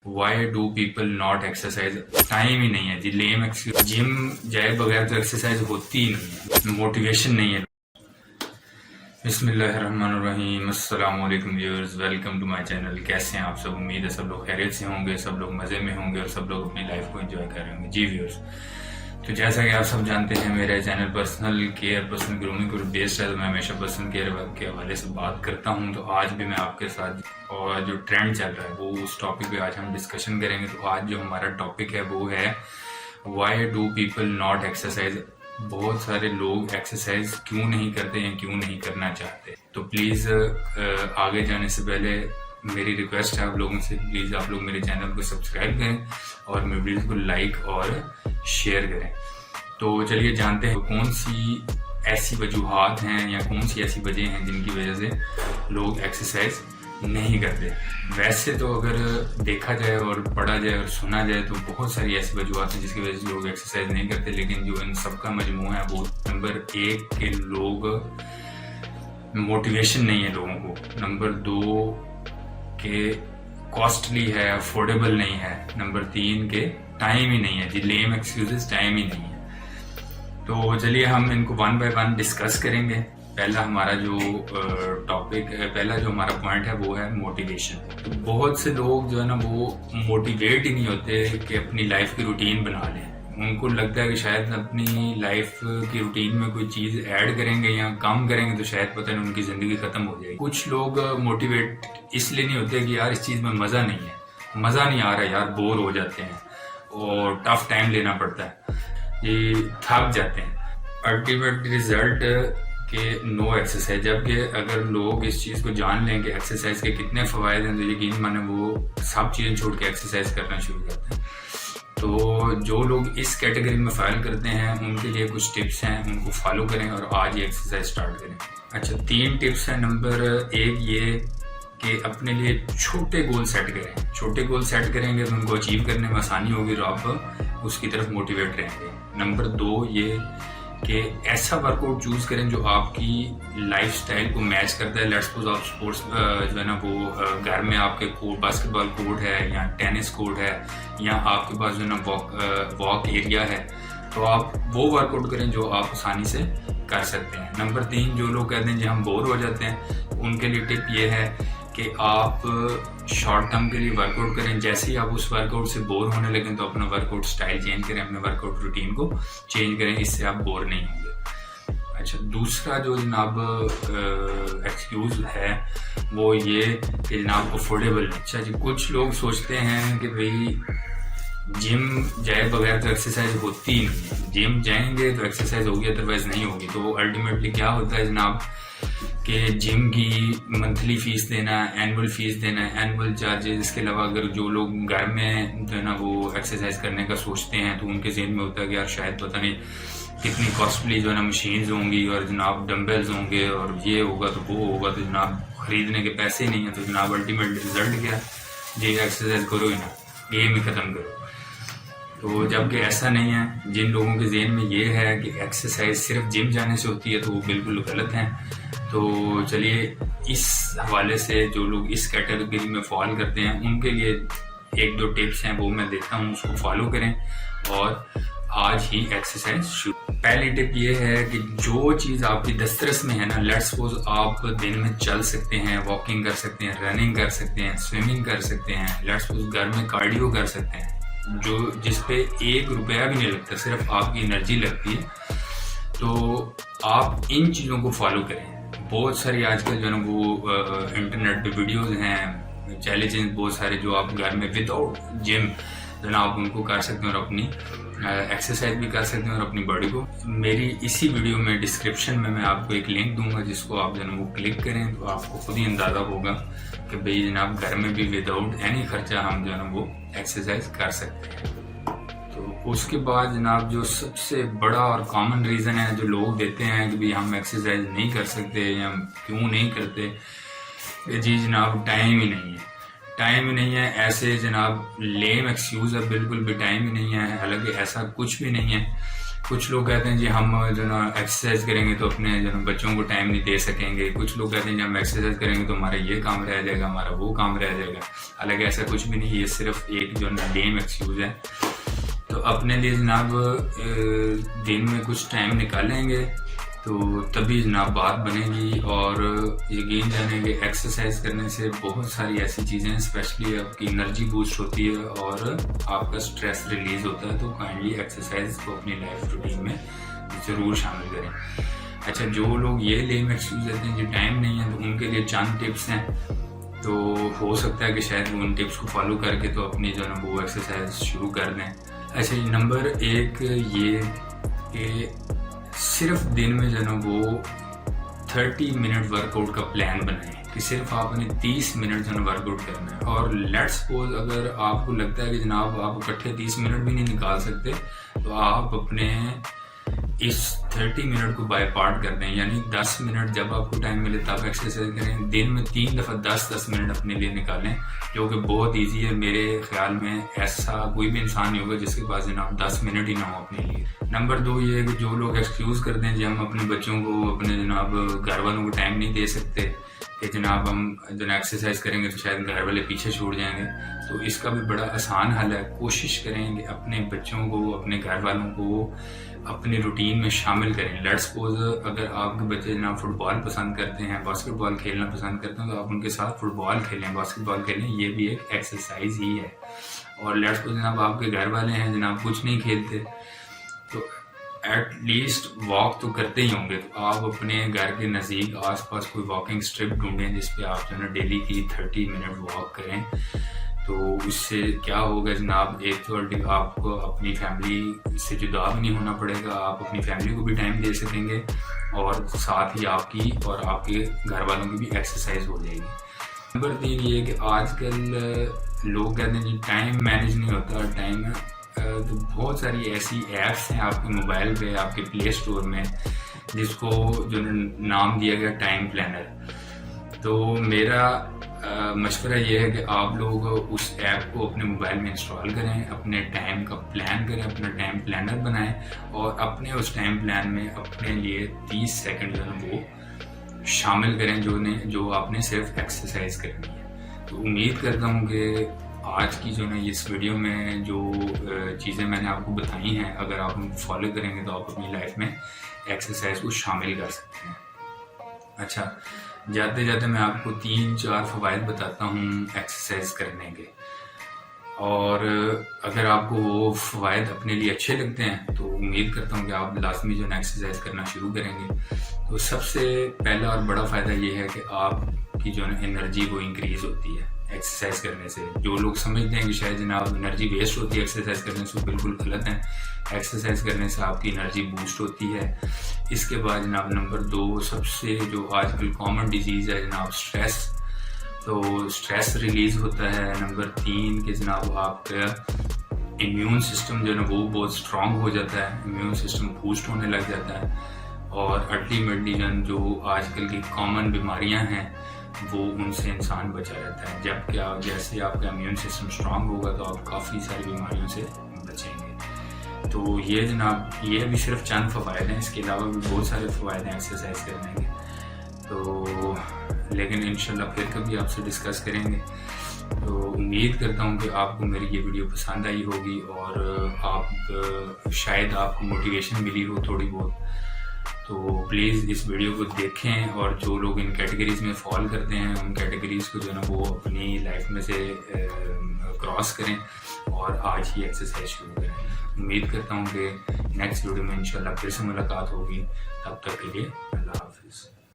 Y do people not exercise? Time ہی نہیں ہے جی، لیم ایکسکیوز. جم جائے بغیر تو ایکسرسائز ہوتی ہی نہیں ہے، موٹیویشن نہیں ہے. بسم اللہ الرحمن الرحیم. السلام علیکم viewers, welcome to my channel. کیسے ہیں آپ سب؟ امید ہے سب لوگ خیریت سے ہوں گے، سب لوگ مزے میں ہوں گے اور سب لوگ اپنی لائف کو انجوائے کر رہے ہوں گے. جی ویورز، تو جیسا کہ آپ سب جانتے ہیں میرا channel personal care, personal grooming پر بیسڈ ہے، تو میں ہمیشہ پرسنل کیئر کے حوالے سے بات کرتا ہوں. تو آج بھی میں آپ کے ساتھ اور جو ٹرینڈ چل رہا ہے وہ اس ٹاپک پہ آج ہم ڈسکشن کریں گے. تو آج جو ہمارا ٹاپک ہے وہ ہے Y do people not exercise? بہت سارے لوگ ایکسرسائز کیوں نہیں کرتے ہیں، کیوں نہیں کرنا چاہتے. تو پلیز آگے جانے سے پہلے میری ریکویسٹ ہے آپ لوگوں سے، پلیز آپ لوگ میرے چینل کو سبسکرائب کریں اور میری ویڈیوز کو لائک اور شیئر کریں. تو چلیے جانتے ہیں کون سی ایسی وجوہات ہیں یا کون سی ایسی وجہ ہیں جن کی وجہ سے لوگ ایکسرسائز نہیں کرتے. ویسے تو اگر دیکھا جائے اور پڑھا جائے اور سنا جائے تو بہت ساری ایسی وجوہات ہیں جس کی وجہ سے لوگ ایکسرسائز نہیں کرتے، لیکن جو ان سب کا مجموعہ ہے وہ نمبر 1 کہ لوگ موٹیویشن نہیں ہے لوگوں کو، نمبر 2 کہ کاسٹلی ہے، افورڈیبل نہیں ہے، نمبر 3 کہ ٹائم ہی نہیں ہے جی، لیم ایکسکیوزز، ٹائم ہی نہیں ہے. تو چلیے ہم ان کو ون بائی ون ڈسکس کریں گے. پہلا ہمارا جو ٹاپک ہے، پہلا جو ہمارا پوائنٹ ہے وہ ہے موٹیویشن. تو بہت سے لوگ جو ہے نا وہ موٹیویٹ ہی نہیں ہوتے کہ اپنی لائف کی روٹین بنا لیں. ان کو لگتا ہے کہ شاید اپنی لائف کی روٹین میں کوئی چیز ایڈ کریں گے یا کم کریں گے تو شاید پتہ نہیں ان کی زندگی ختم ہو جائے گی. کچھ لوگ موٹیویٹ اس لیے نہیں ہوتے کہ یار اس چیز میں مزہ نہیں ہے، مزہ نہیں آ رہا یار، بور ہو جاتے ہیں اور ٹف ٹائم لینا پڑتا ہے، یہ تھک جاتے ہیں. الٹیمیٹ ریزلٹ کہ نو ایکسرسائز. جبکہ اگر لوگ اس چیز کو جان لیں کہ ایکسرسائز کے کتنے فوائد ہیں تو یقین مانے وہ سب چیزیں چھوڑ کے ایکسرسائز کرنا شروع کرتے ہیں. تو جو لوگ اس کیٹیگری میں فائل کرتے ہیں ان کے لیے کچھ ٹپس ہیں، ان کو فالو کریں اور آج ہی ایکسرسائز سٹارٹ کریں. اچھا، 3 ٹپس ہیں. نمبر 1 یہ کہ اپنے لیے چھوٹے گول سیٹ کریں. چھوٹے گول سیٹ کریں گے تو ان کو اچیو کرنے میں آسانی ہوگی اور آپ اس کی طرف موٹیویٹ رہیں گے. نمبر 2 یہ کہ ایسا ورک آؤٹ چوز کریں جو آپ کی لائف سٹائل کو میچ کرتا ہے. لیٹس سپوز آپ اسپورٹس جو ہے نا وہ گھر میں آپ کے باسکٹ بال کورٹ ہے یا ٹینس کورٹ ہے یا آپ کے پاس جو ہے نا واک ایریا ہے، تو آپ وہ ورک آؤٹ کریں جو آپ آسانی سے کر سکتے ہیں. نمبر 3 جو لوگ کہتے ہیں جی ہم بور ہو جاتے ہیں، ان کے لیے ٹپ یہ ہے کہ آپ شارٹ ٹرم کے لیے ورک آؤٹ کریں. جیسے ہی آپ اس ورک آؤٹ سے بور ہونے لگیں تو اپنا ورک آؤٹ سٹائل چینج کریں، اپنے ورک آؤٹ روٹین کو چینج کریں، اس سے آپ بور نہیں ہوں گے. اچھا، دوسرا جو جناب ایکسکیوز ہے وہ یہ کہ جناب افورڈیبل. اچھا جی، کچھ لوگ سوچتے ہیں کہ بھئی جم جائے بغیر تو ایکسرسائز ہوتی ہی نہیں ہے، جم جائیں گے تو ایکسرسائز ہوگی ادروائز نہیں ہوگی. تو الٹیمیٹلی کیا ہوتا ہے جناب کہ جم کی منتھلی فیس دینا ہے، اینول فیس دینا ہے، اینول چارجز. اس کے علاوہ اگر جو لوگ گھر میں جو ہے نا وہ ایکسرسائز کرنے کا سوچتے ہیں تو ان کے ذہن میں ہوتا ہے کہ یار شاید پتہ نہیں کتنی کاسٹلی جو ہے نا مشینز ہوں گی اور جناب ڈمبلز ہوں گے اور یہ ہوگا تو وہ ہوگا، تو جناب خریدنے کے پیسے نہیں ہیں. تو جناب الٹیمیٹ رزلٹ کیا؟ جی ایکسرسائز کرو ہی نا، گیم ہی ختم کرو. تو جبکہ ایسا نہیں ہے. جن لوگوں کے ذہن میں یہ ہے کہ ایکسرسائز صرف جم جانے سے ہوتی ہے تو وہ بالکل غلط ہیں. تو چلیے اس حوالے سے جو لوگ اس کیٹیگری میں فال کرتے ہیں ان کے لیے 1-2 ٹپس ہیں وہ میں دیتا ہوں، اس کو فالو کریں اور آج ہی ایکسرسائز شروع. پہلی ٹپ یہ ہے کہ جو چیز آپ کی دسترس میں ہے نا، لیٹس سپوز آپ دن میں چل سکتے ہیں، واکنگ کر سکتے ہیں، رننگ کر سکتے ہیں، سوئمنگ کر سکتے ہیں، لیٹس سپوز گھر میں کارڈیو کر سکتے ہیں جو جس پہ 1 روپیہ بھی نہیں لگتا، صرف آپ کی انرجی لگتی ہے. تو آپ ان چیزوں کو فالو کریں. بہت ساری آج کل جو ہے نا وہ انٹرنیٹ پہ ویڈیوز ہیں، چیلنجز بہت سارے جو آپ گھر میں ود آؤٹ جم جو ہے نا آپ ان کو کر سکتے ہیں اور اپنی ایکسرسائز بھی کر سکتے ہیں اور اپنی باڈی کو. میری اسی ویڈیو میں ڈسکرپشن میں آپ کو ایک لنک دوں گا جس کو آپ جو ہے نا وہ کلک کریں تو آپ کو خود ہی اندازہ ہوگا کہ بھئی جناب گھر میں بھی ود آؤٹ اینی خرچہ ہم جو ہے نا وہ ایکسرسائز کر سکتے ہیں. تو اس کے بعد جناب جو سب سے بڑا اور کامن ریزن ہے جو لوگ دیتے ہیں کہ بھئی ہم ایکسرسائز نہیں کر سکتے یا کیوں نہیں کرتے، جی جناب ٹائم ہی نہیں ہے. ٹائم ہی نہیں ہے. ایسے جناب لیم ایکسکیوز ہے، بالکل بھی ٹائم ہی نہیں ہے. حالانکہ ایسا کچھ بھی نہیں ہے. کچھ لوگ کہتے ہیں جی ہم جو نا ایکسرسائز کریں گے تو اپنے جو نا بچوں کو ٹائم نہیں دے سکیں گے. کچھ لوگ کہتے ہیں جی ہم ایکسرسائز کریں گے تو ہمارا یہ کام رہ جائے گا, ہمارا وہ کام رہ جائے گا. حالانکہ ایسا کچھ بھی نہیں, یہ صرف ایک جو نا لیم ایکسکیوز ہے. تو اپنے لیے جناب دن میں کچھ ٹائم نکالیں گے تو تبھی جناب بات بنے گی. اور یقین جانیں کہ ایکسرسائز کرنے سے بہت ساری ایسی چیزیں اسپیشلی آپ کی انرجی بوسٹ ہوتی ہے اور آپ کا اسٹریس ریلیز ہوتا ہے. تو کائنڈلی ایکسرسائز کو اپنی لائف روٹین میں ضرور شامل کریں. اچھا, جو لوگ یہ لیم ایکسکیوز دیتے ہیں جو ٹائم نہیں ہے, تو ان کے لیے چند ٹپس ہیں. تو ہو سکتا ہے کہ شاید وہ ان ٹپس کو فالو کر کے تو اپنی جو ہے نا وہ ایکسرسائز شروع کر دیں. اچھا, نمبر 1 یہ کہ صرف دن میں جو ہے نا وہ 30 منٹ ورک آؤٹ کا پلان بنائیں کہ صرف آپ نے 30 منٹ جو ہے نا ورک آؤٹ کرنا ہے. اور لیٹس سپوز اگر آپ کو لگتا ہے کہ جناب آپ اکٹھے 30 منٹ بھی نہیں نکال سکتے, تو آپ اپنے اس 30 منٹ کو بائی پارٹ کر دیں. یعنی 10 منٹ جب آپ کو ٹائم ملے تب ایکسرسائز کریں. دن میں 3 دفعہ 10 منٹ اپنے لیے نکالیں, جو کہ بہت ایزی ہے. میرے خیال میں ایسا کوئی بھی انسان نہیں ہوگا جس کے پاس جناب 10 منٹ ہی نہ ہو اپنے لیے. نمبر 2 یہ ہے کہ جو لوگ ایکسکیوز کرتے ہیں جی ہم اپنے بچوں کو, اپنے جناب گھر والوں کو ٹائم نہیں دے سکتے کہ جناب ہم جو ایکسرسائز کریں گے تو شاید گھر والے پیچھے چھوڑ جائیں گے. تو اس کا بھی بڑا آسان حل ہے. کوشش کریں کہ اپنے بچوں کو, اپنے گھر والوں کو اپنی روٹین میں شامل کریں. لیٹس سپوز اگر آپ کے بچے جناب فٹ بال پسند کرتے ہیں, باسکٹ بال کھیلنا پسند کرتے ہیں, تو آپ ان کے ساتھ فٹ بال کھیلیں, باسکٹ بال کھیلیں. یہ بھی ایک ایکسرسائز ہی ہے. اور لیٹس سپوز جناب آپ کے گھر والے ہیں جناب کچھ نہیں کھیلتے, تو ایٹ لیسٹ واک تو کرتے ہی ہوں گے. تو آپ اپنے گھر کے نزدیک آس پاس کوئی واکنگ اسٹرپ ڈھونڈیں جس پہ آپ جو ہے نا ڈیلی کی 30 منٹ واک کریں. تو اس سے کیا ہوگا جناب, ایک تو آپ کو اپنی فیملی سے جدا بھی نہیں ہونا پڑے گا, آپ اپنی فیملی کو بھی ٹائم دے سکیں گے, اور ساتھ ہی آپ کی اور آپ کے گھر والوں کی بھی ایکسرسائز ہو جائے گی. نمبر 3 یہ کہ آج کل لوگ کہتے ہیں جی ٹائم مینیج نہیں ہوتا. ٹائم تو بہت ساری ایسی ایپس ہیں آپ کے موبائل پہ, آپ کے پلے اسٹور میں, جس کو جو نام دیا گیا ٹائم پلانر. تو میرا مشورہ یہ ہے کہ آپ لوگ اس ایپ کو اپنے موبائل میں انسٹال کریں, اپنے ٹائم کا پلان کریں, اپنا ٹائم پلانر بنائیں, اور اپنے اس ٹائم پلان میں اپنے لیے 30 سیکنڈ جو ہے وہ شامل کریں جو آپ نے صرف ایکسرسائز کرنی ہے. تو امید کرتا ہوں کہ آج کی جو نا اس ویڈیو میں جو چیزیں میں نے آپ کو بتائی ہیں, اگر آپ ان کو فالو کریں گے تو آپ اپنی لائف میں ایکسرسائز کو شامل کر سکتے ہیں. اچھا, جاتے جاتے میں آپ کو 3-4 فوائد بتاتا ہوں ایکسرسائز کرنے کے. اور اگر آپ کو وہ فوائد اپنے لیے اچھے لگتے ہیں تو امید کرتا ہوں کہ آپ لازمی جو ہے ایکسرسائز کرنا شروع کریں گے. تو سب سے پہلا اور بڑا فائدہ یہ ہے کہ آپ کی جو ہے انرجی وہ انکریز ہوتی ہے ایکسرسائز کرنے سے. جو لوگ سمجھتے ہیں کہ شاید جناب انرجی ویسٹ ہوتی ہے ایکسرسائز کرنے سے, بالکل غلط ہیں. ایکسرسائز کرنے سے آپ کی انرجی بوسٹ ہوتی ہے. اس کے بعد جناب نمبر 2 سب سے جو آج کل کامن ڈیزیز ہے جناب اسٹریس, تو اسٹریس ریلیز ہوتا ہے. نمبر 3 کہ جناب آپ کا امیون سسٹم جو ہے نا وہ بہت اسٹرانگ ہو جاتا ہے, امیون سسٹم بوسٹ ہونے لگ جاتا ہے. اور الٹیمیٹلی جو آج کل کی کامن بیماریاں ہیں وہ ان سے انسان بچا رہتا ہے. جب جیسے آپ کا امیون سسٹم اسٹرانگ ہوگا تو آپ کافی ساری بیماریوں سے بچیں گے. تو یہ جناب یہ بھی صرف چند فوائد ہیں, اس کے علاوہ بھی بہت سارے فوائد ہیں ایکسرسائز کرنے کے. تو لیکن انشاءاللہ پھر کبھی آپ سے ڈسکس کریں گے. تو امید کرتا ہوں کہ آپ کو میری یہ ویڈیو پسند آئی ہوگی, اور آپ شاید آپ کو موٹیویشن ملی ہو تھوڑی بہت. تو پلیز اس ویڈیو کو دیکھیں, اور جو لوگ ان کیٹیگریز میں فال کرتے ہیں ان کیٹیگریز کو جو ہے نا وہ اپنی لائف میں سے کراس کریں اور آج ہی ایکسرسائز شروع کریں. امید کرتا ہوں کہ نیکسٹ ویڈیو میں انشاءاللہ پھر سے ملاقات ہوگی. تب تک کے لیے اللہ حافظ.